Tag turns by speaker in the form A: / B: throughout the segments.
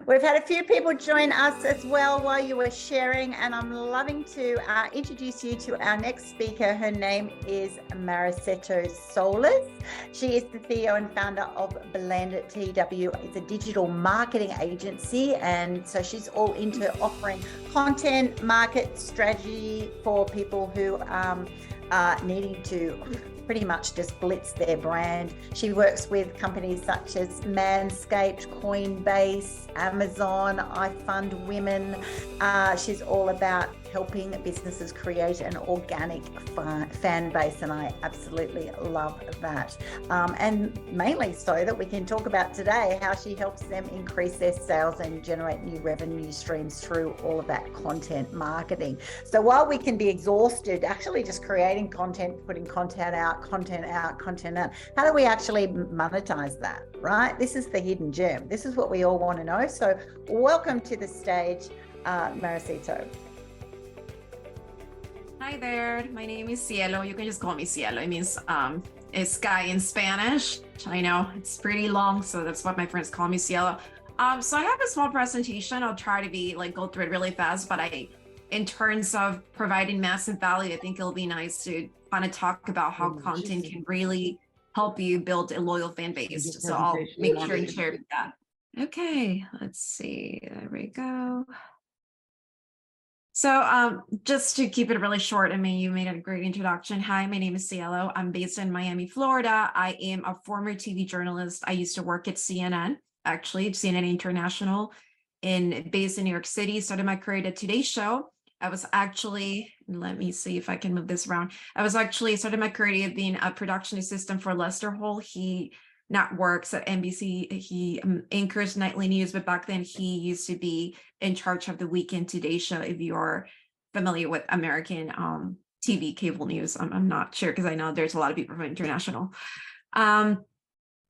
A: We've had a few people join us as well while you were sharing, and I'm loving to introduce you to our next speaker. Her name is Maricielo Solis. She is the CEO and founder of Blend TW. It's a digital marketing agency, and so she's all into offering content, market strategy for people who are needing to pretty much just blitz their brand. She works with companies such as Manscaped, Coinbase, Amazon, I Fund Women. She's all about helping businesses create an organic fan base, and I absolutely love that. And mainly so that we can talk about today how she helps them increase their sales and generate new revenue streams through all of that content marketing. So while we can be exhausted actually just creating content, putting content out, how do we actually monetize that, right? This is the hidden gem. This is what we all want to know. So welcome to the stage, Maricieto.
B: Hi there, my name is Cielo. You can just call me Cielo. It means sky in Spanish. I know it's pretty long, so that's what my friends call me, Cielo. So I have a small presentation. I'll try to go through it really fast, but in terms of providing massive value, I think it'll be nice to kind of talk about how content can really help you build a loyal fan base. So I'll make sure and share that. Okay, let's see. There we go. So just to keep it really short, I mean, you made a great introduction. Hi, my name is Cielo. I'm based in Miami, Florida. I am a former TV journalist. I used to work at CNN, actually, CNN International, based in New York City. Started my career at Today's Show. I was actually, let me see if I can move this around. I was actually started my career being a production assistant for Lester Hall. He now works at NBC. He anchors nightly news, but back then he used to be in charge of the weekend Today Show. If you're familiar with American TV cable news, I'm not sure because I know there's a lot of people from international.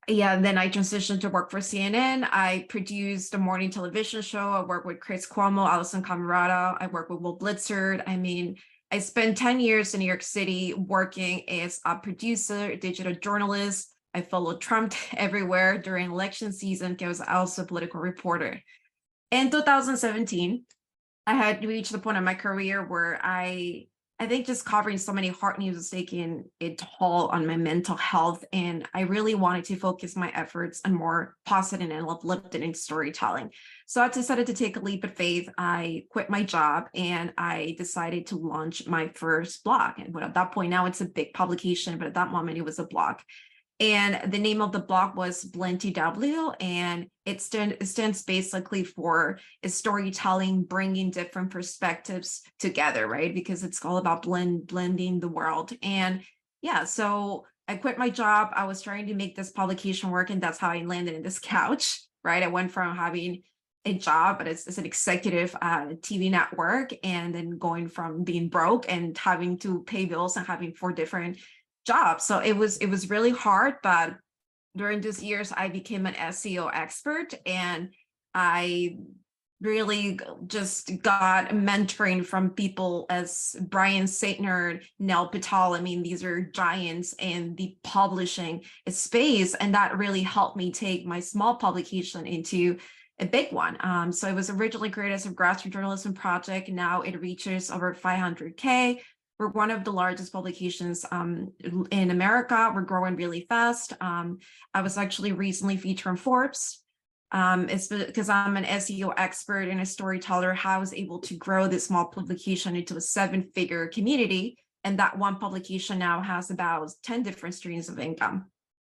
B: Yeah, and then I transitioned to work for CNN. I produced a morning television show. I worked with Chris Cuomo, Alison Camerata. I worked with Will Blitzard. I mean, I spent 10 years in New York City working as a producer, digital journalist. I followed Trump everywhere during election season because I was also a political reporter. In 2017, I had reached the point in my career where I think just covering so many hard news was taking a toll on my mental health. And I really wanted to focus my efforts on more positive and uplifting storytelling. So I decided to take a leap of faith. I quit my job and I decided to launch my first blog. And at that point, now it's a big publication, but at that moment it was a blog. And the name of the blog was Blend TW, and it stands basically for storytelling, bringing different perspectives together, right? Because it's all about blending the world. And yeah, so I quit my job. I was trying to make this publication work, and that's how I landed in this couch, right? I went from having a job, but as an executive at a TV network, and then going from being broke and having to pay bills and having 4 different jobs. So it was really hard, but during these years, I became an SEO expert, and I really just got mentoring from people as Brian Saitner, Nell Patel. I mean, these are giants in the publishing space, and that really helped me take my small publication into a big one. So it was originally created as a grassroots journalism project. Now it reaches over 500K. We're one of the largest publications in America. We're growing really fast. I was actually recently featured in Forbes. It's because I'm an SEO expert and a storyteller, how I was able to grow this small publication into a 7-figure community. And that one publication now has about 10 different streams of income.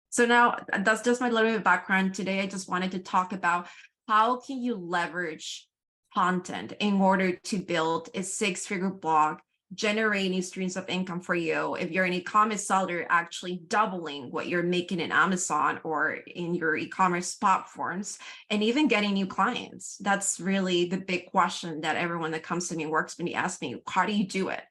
B: So now that's just my little bit of background. Today, I just wanted to talk about how can you leverage content in order to build a 6-figure blog, generating streams of income for you. If you're an e-commerce seller, actually doubling what you're making in Amazon or in your e-commerce platforms, and even getting new clients. That's really the big question that everyone that comes to me works when they ask me, how do you do it?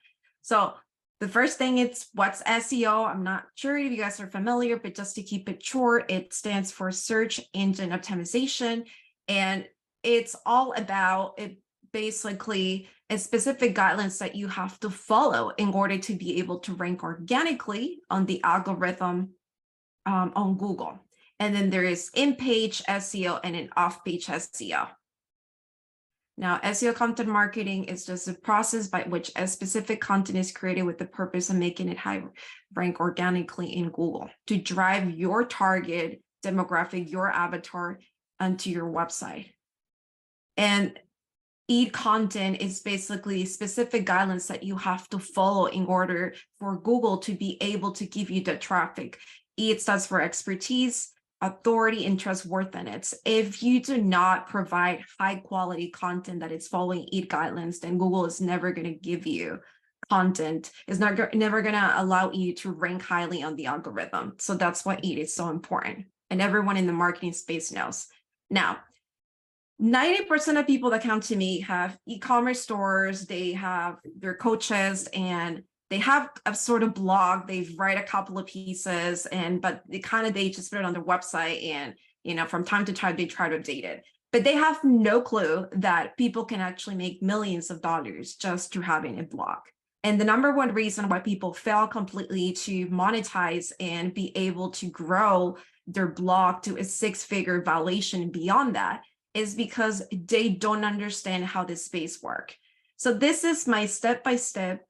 B: So the first thing is, what's SEO? I'm not sure if you guys are familiar, but just to keep it short, it stands for search engine optimization. And it's all about it, basically a specific guidelines that you have to follow in order to be able to rank organically on the algorithm on Google. And then there is in-page SEO and an off-page SEO. Now, SEO content marketing is just a process by which a specific content is created with the purpose of making it high rank organically in Google to drive your target demographic, your avatar, onto your website. And EAT content is basically specific guidelines that you have to follow in order for Google to be able to give you the traffic. EAT stands for expertise, authority, and trustworthiness. If you do not provide high quality content that is following EAT guidelines, then Google is never going to give you content. It's never going to allow you to rank highly on the algorithm. So that's why EAT is so important. And everyone in the marketing space knows. Now, 90% of people that come to me have e-commerce stores, they have their coaches, and they have a sort of blog. They write a couple of pieces, but they just put it on their website, and from time to time they try to update it. But they have no clue that people can actually make millions of dollars just through having a blog. And the number one reason why people fail completely to monetize and be able to grow their blog to a 6-figure valuation and beyond that is because they don't understand how this space works. So this is my step-by-step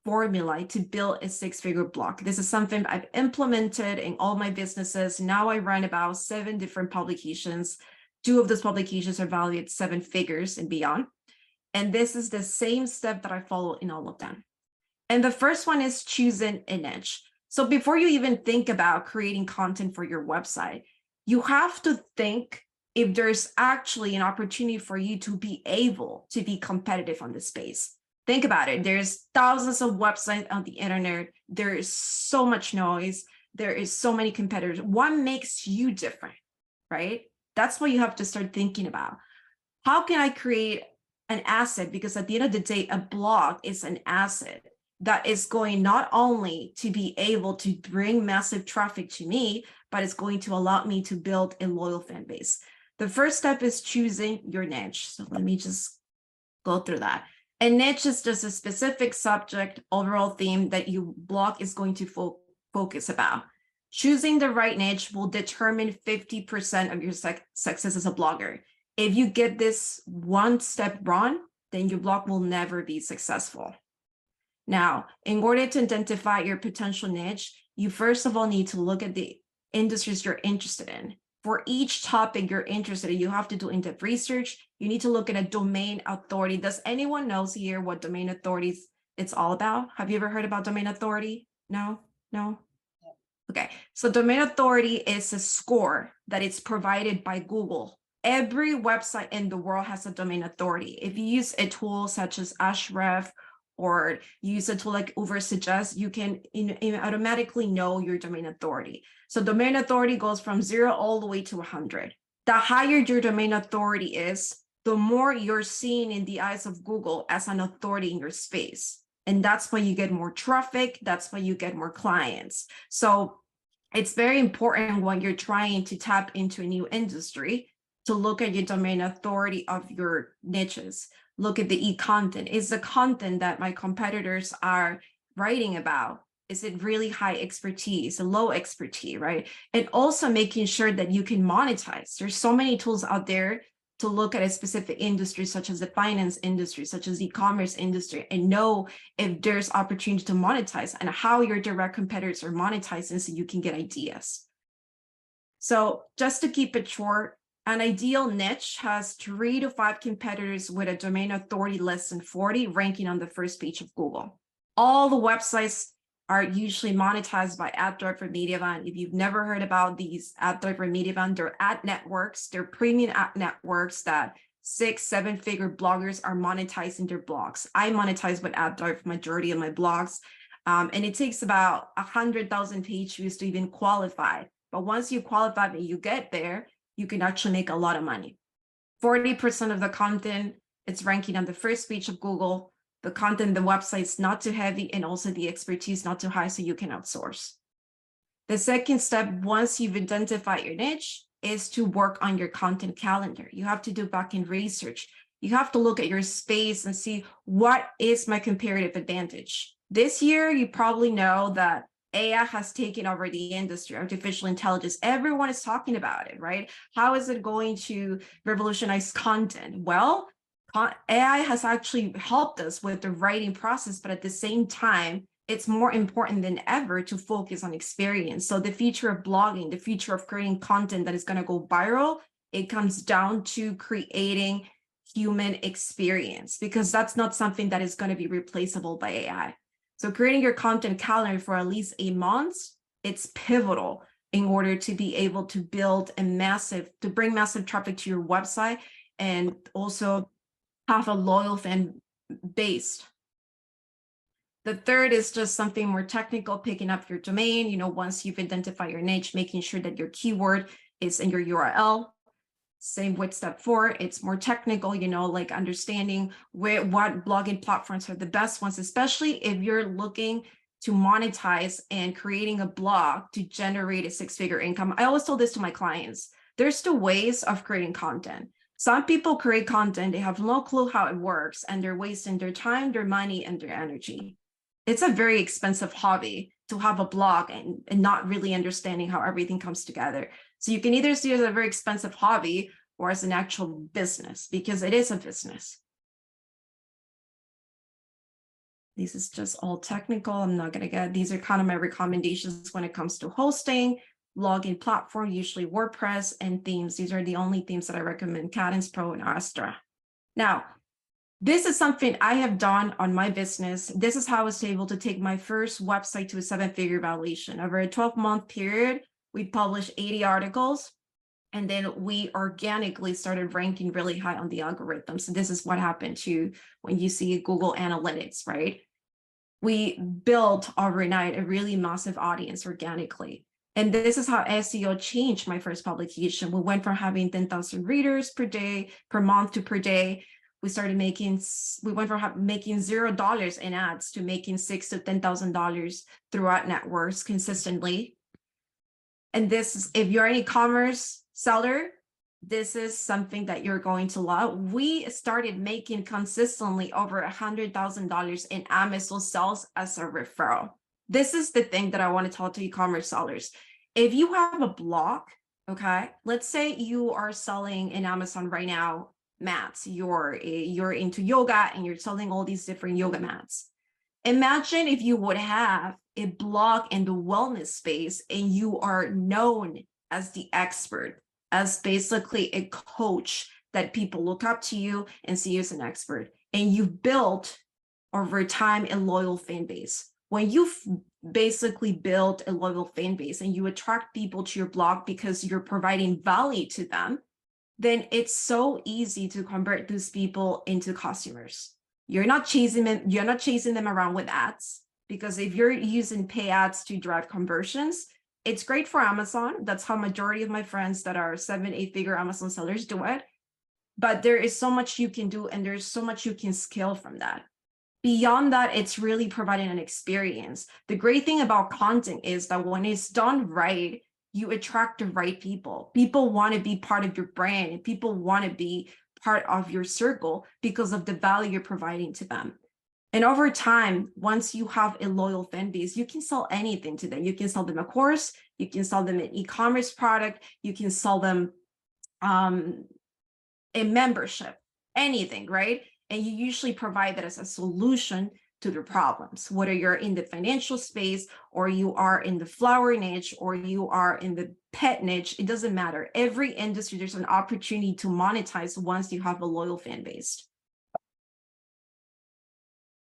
B: formula to build a 6-figure blog. This is something I've implemented in all my businesses. Now I run about 7 different publications. 2 of those publications are valued at 7 figures and beyond. And this is the same step that I follow in all of them. And the first one is choosing a niche. So before you even think about creating content for your website, you have to think if there's actually an opportunity for you to be able to be competitive on this space. Think about it. There's thousands of websites on the internet. There is so much noise. There is so many competitors. What makes you different, right? That's what you have to start thinking about. How can I create an asset? Because at the end of the day, a blog is an asset that is going not only to be able to bring massive traffic to me, but it's going to allow me to build a loyal fan base. The first step is choosing your niche. So let me just go through that. A niche is just a specific subject, overall theme that your blog is going to focus about. Choosing the right niche will determine 50% of your success as a blogger. If you get this one step wrong, then your blog will never be successful. Now, in order to identify your potential niche, you first of all need to look at the industries you're interested in. For each topic you're interested in, you have to do in-depth research. You need to look at a domain authority. Does anyone knows here what domain authorities it's all about? Have you ever heard about domain authority? No? Okay, so domain authority is a score that is provided by Google. Every website in the world has a domain authority. If you use a tool such as Ahrefs or use a tool like Ubersuggest, you can automatically know your domain authority. So domain authority goes from 0 all the way to 100. The higher your domain authority is, the more you're seen in the eyes of Google as an authority in your space. And that's why you get more traffic. That's why you get more clients. So it's very important when you're trying to tap into a new industry to look at your domain authority of your niches. Look at the e-content. Is the content that my competitors are writing about, is it really high expertise, low expertise, right? And also making sure that you can monetize. There's so many tools out there to look at a specific industry, such as the finance industry, such as the e-commerce industry, and know if there's opportunity to monetize and how your direct competitors are monetizing so you can get ideas. So just to keep it short, an ideal niche has 3 to 5 competitors with a domain authority less than 40 ranking on the first page of Google. All the websites are usually monetized by AdDriver Mediavine. If you've never heard about these AdDriver Mediavine, they're ad networks, they're premium ad networks that 6-7 figure bloggers are monetizing their blogs. I monetize with AdDriver majority of my blogs, and it takes about 100,000 page views to even qualify. But once you qualify and you get there, you can actually make a lot of money. 40% of the content, it's ranking on the first page of Google. The content, the website is not too heavy, and also the expertise not too high, so you can outsource. The second step, once you've identified your niche, is to work on your content calendar. You have to do back-end research. You have to look at your space and see what is my comparative advantage. This year, you probably know that AI has taken over the industry, artificial intelligence. Everyone is talking about it, right? How is it going to revolutionize content? Well, AI has actually helped us with the writing process, but at the same time, it's more important than ever to focus on experience. So the future of blogging, the future of creating content that is going to go viral, it comes down to creating human experience, because that's not something that is going to be replaceable by AI. So creating your content calendar for at least 8 months, it's pivotal in order to be able to build to bring massive traffic to your website, and also have a loyal fan base. The third is just something more technical, picking up your domain. Once you've identified your niche, making sure that your keyword is in your URL. Same with step 4, it's more technical, like understanding what blogging platforms are the best ones, especially if you're looking to monetize and creating a blog to generate a 6-figure income. I always tell this to my clients. There's 2 ways of creating content. Some people create content, they have no clue how it works, and they're wasting their time, their money, and their energy. It's a very expensive hobby to have a blog and not really understanding how everything comes together. So you can either see it as a very expensive hobby or as an actual business, because it is a business. This is just all technical. I'm not going to get, these are kind of my recommendations when it comes to hosting, blogging platform, usually WordPress, and themes. These are the only themes that I recommend, Cadence Pro and Astra. Now, this is something I have done on my business. This is how I was able to take my first website to a 7-figure valuation. Over a 12-month period, we published 80 articles, and then we organically started ranking really high on the algorithm. So this is what happened to when you see Google Analytics, right? We built overnight a really massive audience organically. And this is how SEO changed my first publication. We went from having 10,000 readers per month to per day. We went from making $0 in ads to making $6,000 to $10,000 throughout networks consistently. And this is, if you're an e-commerce seller, this is something that you're going to love. We started making consistently over $100,000 in Amazon sales as a referral. This is the thing that I want to tell to e-commerce sellers. If you have a blog, okay, let's say you are selling in Amazon right now mats, you're into yoga and you're selling all these different yoga mats. Imagine if you would have a blog in the wellness space and you are known as the expert, as basically a coach that people look up to you and see you as an expert. And you've built over time a loyal fan base. When you've basically built a loyal fan base and you attract people to your blog because you're providing value to them, then it's so easy to convert those people into customers. You're not chasing them around with ads, because if you're using pay ads to drive conversions, it's great for Amazon. That's how majority of my friends that are 7-8-figure Amazon sellers do it. But there is so much you can do, and there's so much you can scale from that. Beyond that, it's really providing an experience. The great thing about content is that when it's done right, you attract the right people. People want to be part of your brand, and people want to be part of your circle because of the value you're providing to them. And over time, once you have a loyal fan base, you can sell anything to them. You can sell them a course, you can sell them an e-commerce product, you can sell them a membership, anything, right? And you usually provide that as a solution to their problems, whether you're in the financial space or you are in the flower niche or you are in the pet niche. It doesn't matter. Every industry, there's an opportunity to monetize once you have a loyal fan base.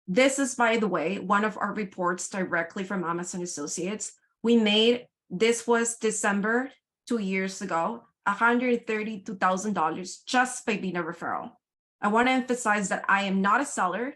B: This is, by the way, one of our reports directly from Amazon Associates. This was December 2 years ago, $132,000 just by being a referral. I want to emphasize that I am not a seller.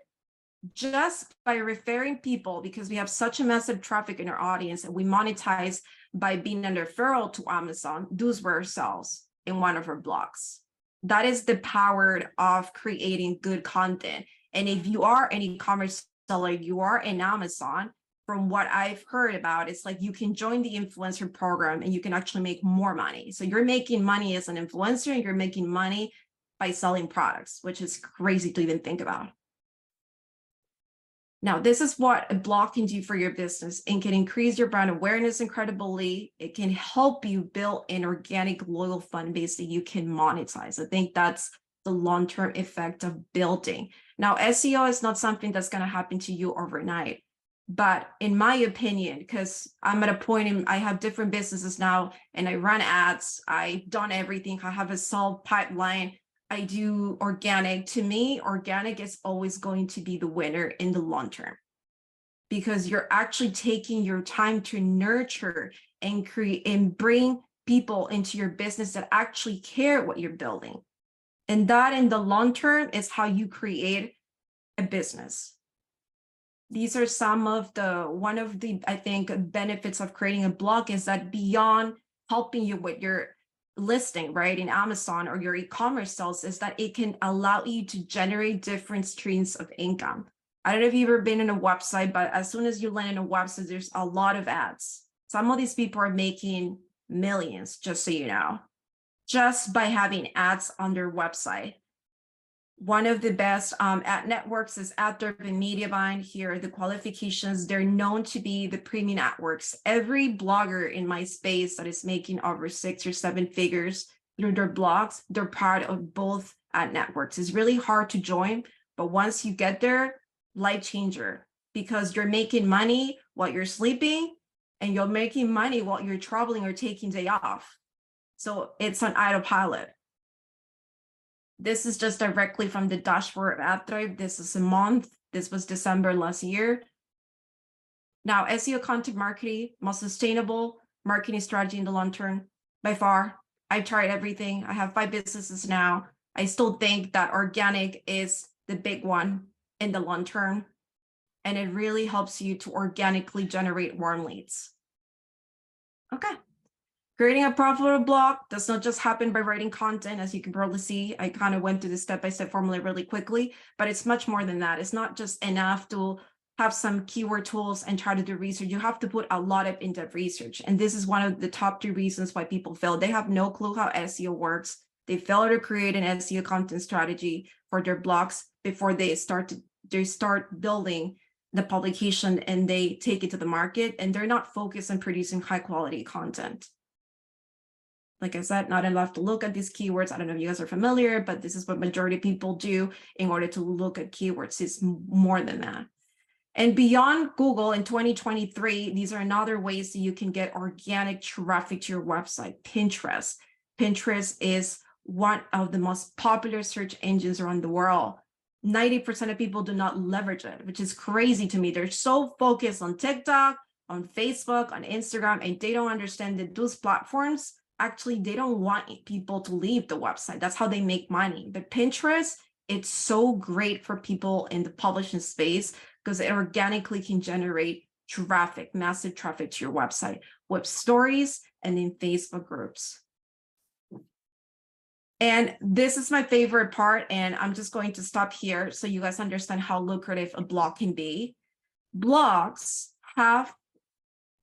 B: Just by referring people, because we have such a massive traffic in our audience and we monetize by being a referral to Amazon, those were ourselves in one of our blogs. That is the power of creating good content. And if you are an e-commerce seller, you are in Amazon, from what I've heard about, it's like you can join the influencer program and you can actually make more money. So you're making money as an influencer and you're making money by selling products, which is crazy to even think about. Now, this is what a blog can do for your business. It can increase your brand awareness and credibility. It can help you build an organic, loyal fan base that you can monetize. I think that's the long-term effect of building. Now, SEO is not something that's going to happen to you overnight. But in my opinion, because I'm at a point in, I have different businesses now and I run ads, I've done everything. I have a solid pipeline. I do organic. To me, organic is always going to be the winner in the long term, because you're actually taking your time to nurture and create and bring people into your business that actually care what you're building. And that in the long term is how you create a business. These are some of one of the, I think, benefits of creating a blog is that beyond helping you with your listing, right, in Amazon or your e-commerce sales, is that it can allow you to generate different streams of income. I don't know if you've ever been in a website, but as soon as you land in a website, there's a lot of ads. Some of these people are making millions, just so you know, just by having ads on their website. One of the best ad networks is AdTherp and Mediavine. Here are the qualifications. They're known to be the premium networks. Every blogger in my space that is making over 6 or 7 figures through their blogs, they're part of both ad networks. It's really hard to join, but once you get there, life changer, because you're making money while you're sleeping and you're making money while you're traveling or taking day off. So it's on autopilot. This is just directly from the dashboard of AdTherp. This is a month. This was December last year. Now, SEO content marketing, most sustainable marketing strategy in the long term, by far. I've tried everything. I have 5 businesses now. I still think that organic is the big one in the long term. And it really helps you to organically generate warm leads. Okay. Creating a profitable blog does not just happen by writing content, as you can probably see. I kind of went through the step-by-step formula really quickly, but it's much more than that. It's not just enough to have some keyword tools and try to do research. You have to put a lot of in-depth research. And this is one of the top 3 reasons why people fail. They have no clue how SEO works. They fail to create an SEO content strategy for their blogs before they start building the publication and they take it to the market, and they're not focused on producing high quality content. Like I said, not enough to look at these keywords. I don't know if you guys are familiar, but this is what majority of people do in order to look at keywords. It's more than that. And beyond Google in 2023, these are another ways that you can get organic traffic to your website. Pinterest. Pinterest is one of the most popular search engines around the world. 90% of people do not leverage it, which is crazy to me. They're so focused on TikTok, on Facebook, on Instagram, and they don't understand that those platforms, actually, they don't want people to leave the website. That's how they make money. But Pinterest, it's so great for people in the publishing space because it organically can generate traffic, massive traffic to your website with stories and in Facebook groups. And this is my favorite part, and I'm just going to stop here so you guys understand how lucrative a blog can be. Blogs have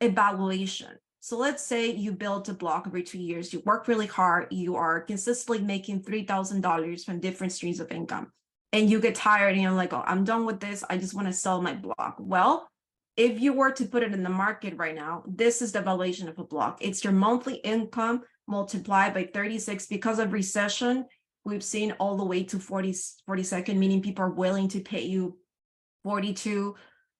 B: evaluation. So let's say you build a blog every 2 years, you work really hard, you are consistently making $3,000 from different streams of income, and you get tired and you're like, oh, I'm done with this. I just want to sell my blog. Well, if you were to put it in the market right now, this is the valuation of a blog. It's your monthly income multiplied by 36. Because of recession, we've seen all the way to 42nd, meaning people are willing to pay you 42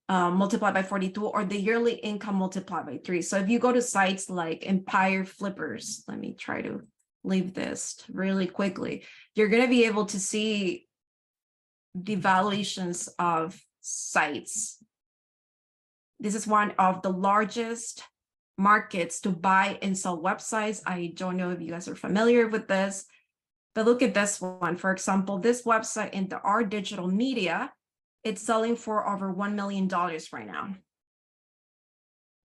B: multiplied by 42, or the yearly income multiplied by 3. So if you go to sites like Empire Flippers, let me try to leave this really quickly, you're going to be able to see the valuations of sites. This is one of the largest markets to buy and sell websites. I don't know if you guys are familiar with this, but look at this one. For example, this website in the Art Digital Media, it's selling for over $1 million right now.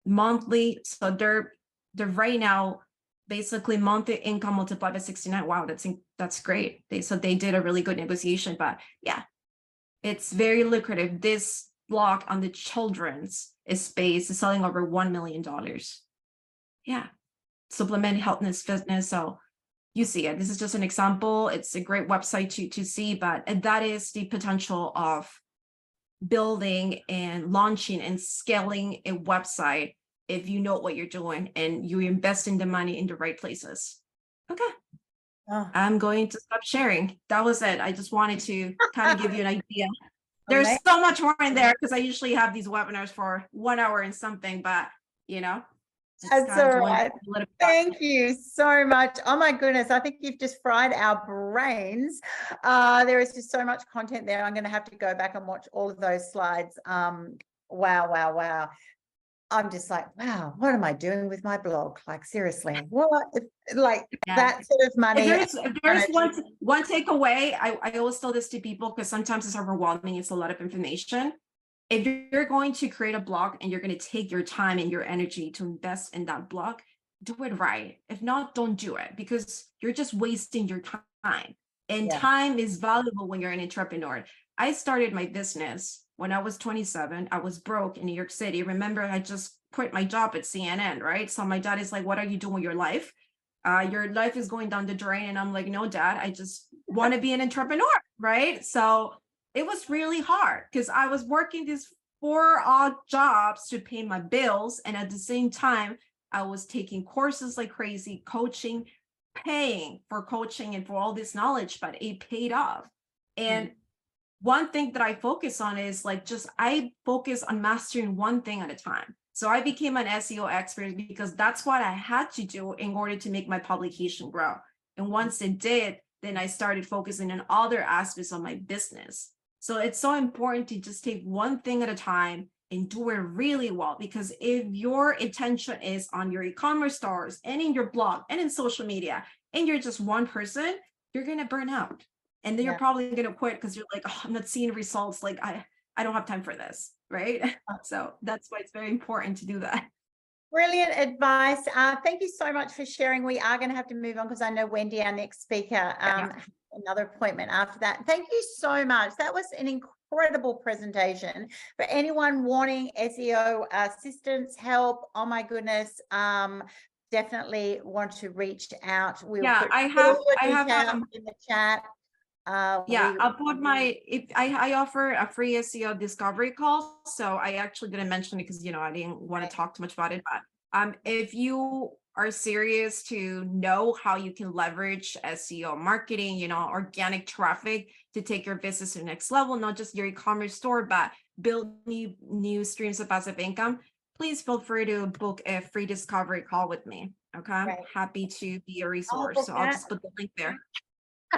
B: Monthly, so they're right now basically monthly income multiplied by 69. Wow, that's great. They did a really good negotiation, but yeah, it's very lucrative. This blog on the children's space is selling over $1 million. Yeah, supplement healthness, fitness. So you see it. This is just an example. It's a great website to see, but that is the potential of building and launching and scaling a website if you know what you're doing and you invest in the money in the right places. Okay.
A: Oh,
B: I'm going to stop sharing. That was it. I just wanted to kind of give you an idea. There's
A: amazing.
B: so much more in there because I usually have these webinars for 1 hour and something, but it's
A: That's
B: kind
A: all
B: of one
A: right.
B: little.
A: Thank you so much. Oh my goodness. I think you've just fried our brains. There is just so much content there. I'm going to have to go back and watch all of those slides. Wow, wow, wow. I'm just like, wow, what am I doing with my blog? Like, seriously, what? Like
B: Yeah.
A: that sort of money.
B: If there's one takeaway, I always tell this to people because sometimes it's overwhelming. It's a lot of information. If you're going to create a blog and you're going to take your time and your energy to invest in that blog, do it right. If not, don't do it because you're just wasting your time. And time is valuable when you're an entrepreneur. I started my business when I was 27. I was broke in New York City. Remember, I just quit my job at CNN, right? So my dad is like, what are you doing with your life? Your life is going down the drain. And I'm like, no, Dad, I just want to be an entrepreneur, right? So it was really hard because I was working these 4 odd jobs to pay my bills. And at the same time, I was taking courses like crazy, coaching, paying for coaching and for all this knowledge, but it paid off. And one thing that I focus on is I focus on mastering one thing at a time. So I became an SEO expert because that's what I had to do in order to make my publication grow. And once it did, then I started focusing on other aspects of my business. So it's so important to just take one thing at a time and do it really well. Because if your attention is on your e-commerce stores and in your blog and in social media, and you're just one person, you're going to burn out. And then you're probably going to quit because you're like, oh, I'm not seeing results. Like, I don't have time for this, right? So that's why it's very important to do that.
A: Brilliant advice. Thank you so much for sharing. We are going to have to move on because I know Wendy, our next speaker, another appointment after that. Thank you so much. That was an incredible presentation. For anyone wanting SEO assistance, help, oh my goodness, definitely want to reach out. We'll put
B: I have
A: in the chat.
B: I'll put I offer a free SEO discovery call. So I actually didn't mention it because I didn't want to talk too much about it. But if you are serious to know how you can leverage SEO marketing, organic traffic to take your business to the next level, not just your e-commerce store, but build new streams of passive income, please feel free to book a free discovery call with me. Okay. I'm happy to be a resource. So I'll just put the link there.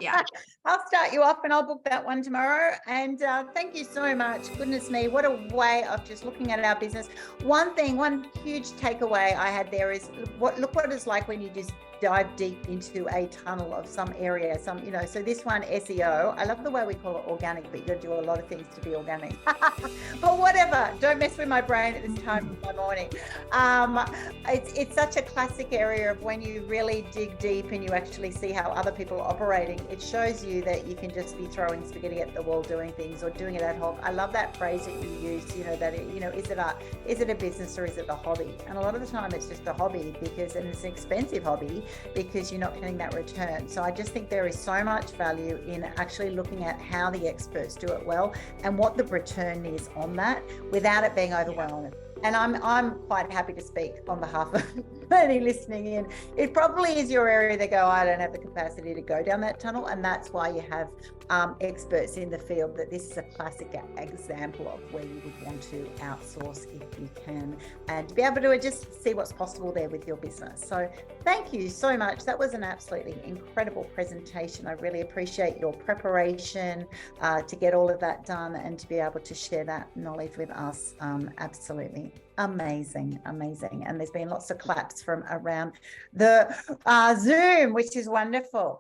B: Yeah.
A: I'll start you off and I'll book that one tomorrow. And thank you so much. Goodness me, what a way of just looking at our business. One huge takeaway I had there is look what it's like when you just dive deep into a tunnel of some area, so this one, SEO, I love the way we call it organic, but you got to do a lot of things to be organic. But whatever, don't mess with my brain at this time of my morning. It's such a classic area of when you really dig deep and you actually see how other people are operating. It shows you that you can just be throwing spaghetti at the wall doing things or doing it ad hoc. I love that phrase that you use, is it a business or is it a hobby? And a lot of the time it's just a hobby and it's an expensive hobby because you're not getting that return. So I just think there is so much value in actually looking at how the experts do it well and what the return is on that without it being overwhelming. And I'm quite happy to speak on behalf of any listening in. It probably is your area that go, I don't have the capacity to go down that tunnel. And that's why you have experts in the field, that this is a classic example of where you would want to outsource if you can, and to be able to just see what's possible there with your business. So thank you so much. That was an absolutely incredible presentation. I really appreciate your preparation to get all of that done and to be able to share that knowledge with us. Absolutely amazing. And there's been lots of claps from around the Zoom, which is wonderful.